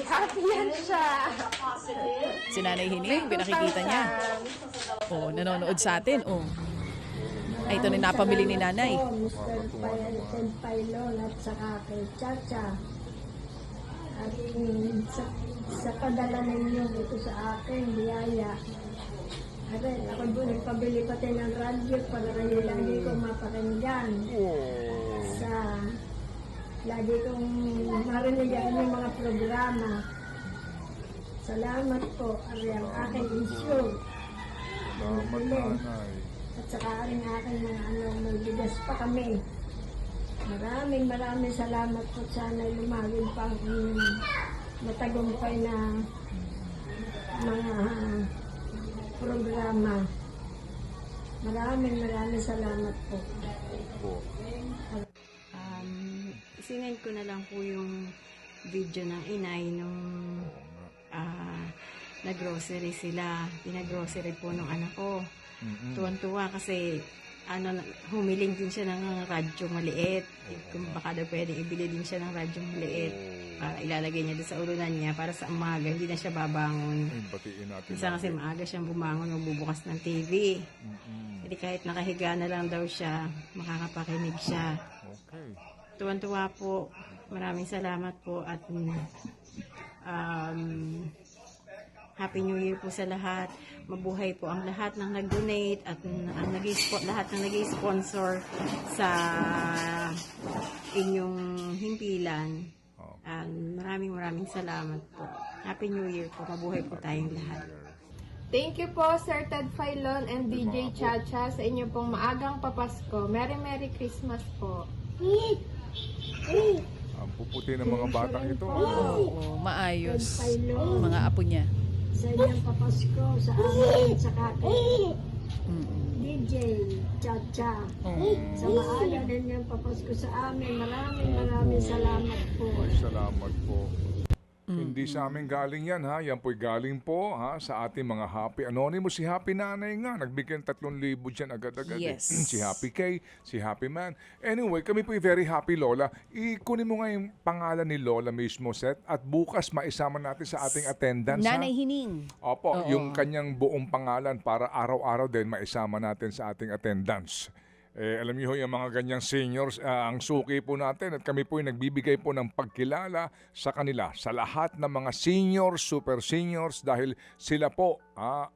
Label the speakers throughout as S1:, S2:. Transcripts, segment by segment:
S1: Happy yan siya.
S2: Si Nanay Hining, pinakikita niya. Oh, nanonood sa atin. Oh. Ay, ito na napamili ni Nanay.
S3: Mr. Pailon at saka kay Chacha. At sa padala ninyo dito sa akin, biyaya. At ako doon nagpabili pati ng radyo para kayo lagi kong mapakinggan. Lagi kong marinig yung mga programa. Salamat po, ari ang aking issue.
S4: Salamat, Nanay.
S3: At saka rin aking mga may bigas pa kami. Maraming salamat po. Sana lumagin pa ang matagumpay na mga programa. Maraming salamat po.
S5: Isingin ko na lang po yung video ng inay nung nag-grocery sila. Pinagrocery po nung anak ko. Tuwan-tuwa kasi humiling din siya ng radyo maliit. Kung baka daw pwedeng ibili din siya ng radyo maliit para ilalagay niya doon sa urunan niya para sa umaga hindi na siya babangon.
S4: Batiin natin.
S5: Minsan kasi maaga siyang bumangon magbubukas ng TV. Hindi kahit nakahiga na lang daw siya, makakapakinig siya.
S4: Okay.
S5: Tuwan-tuwa po. Maraming salamat po at Happy New Year po sa lahat. Mabuhay po ang lahat ng nag-donate at lahat ng nag-sponsor sa inyong himpilan. Maraming salamat po. Happy New Year po. Mabuhay po tayong lahat.
S1: Thank you po, Sir Ted Filon and DJ Chacha sa inyong pong maagang papasko. Merry Christmas po.
S4: Ang puputi ng mga batang ito.
S2: Oo, maayos.
S3: Pailon.
S2: Mga apo niya.
S3: Sa inyong papasko, sa amin, sa kay DJ Chacha. Sa maaga ninyong papasko sa amin. Maraming salamat po.
S4: Salamat po. Hindi sa amin galing yan ha. Yan po'y galing po ha sa ating mga Happy Anonymous. Si Happy Nanay nga. Nagbigyan 3,000 dyan agad-agad.
S2: Yes.
S4: Si Happy K, si Happy Man. Anyway, kami po'y very happy, Lola. Ikunin mo nga yung pangalan ni Lola mismo, Seth. At bukas maisama natin sa ating attendance.
S2: Nanay
S4: ha?
S2: Hining.
S4: Opo,
S2: Oo.
S4: yung kanyang buong pangalan para araw-araw din maisama natin sa ating attendance. Alam niyo yung mga ganyang seniors, ang suki po natin at kami po ay nagbibigay po ng pagkilala sa kanila, sa lahat ng mga seniors, super seniors dahil sila po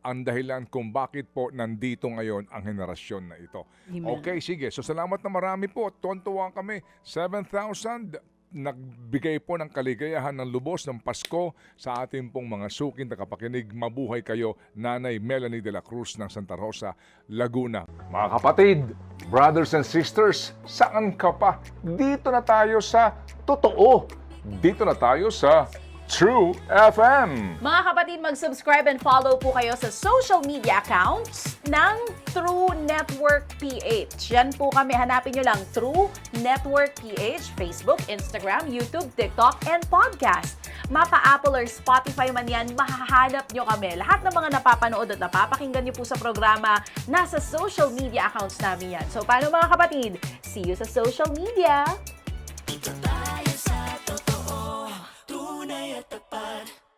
S4: ang dahilan kung bakit po nandito ngayon ang henerasyon na ito.
S2: Amen.
S4: Okay, sige. So salamat na marami po. Tuwan-tuwa kami. 7,000 nagbigay po ng kaligayahan ng lubos ng Pasko sa ating pong mga suking tagapakinig. Mabuhay kayo, Nanay Melanie de la Cruz ng Santa Rosa, Laguna. Mga kapatid, brothers and sisters, saan ka pa? Dito na tayo sa totoo. Dito na tayo sa True FM.
S2: Mga kapatid, mag-subscribe and follow po kayo sa social media accounts ng True Network PH. Yan po kami. Hanapin nyo lang True Network PH, Facebook, Instagram, YouTube, TikTok, and podcast. Mapa Apple or Spotify man yan, mahahanap nyo kami. Lahat ng mga napapanood at napapakinggan nyo po sa programa, nasa social media accounts namin yan. So, paano mga kapatid? See you sa social media!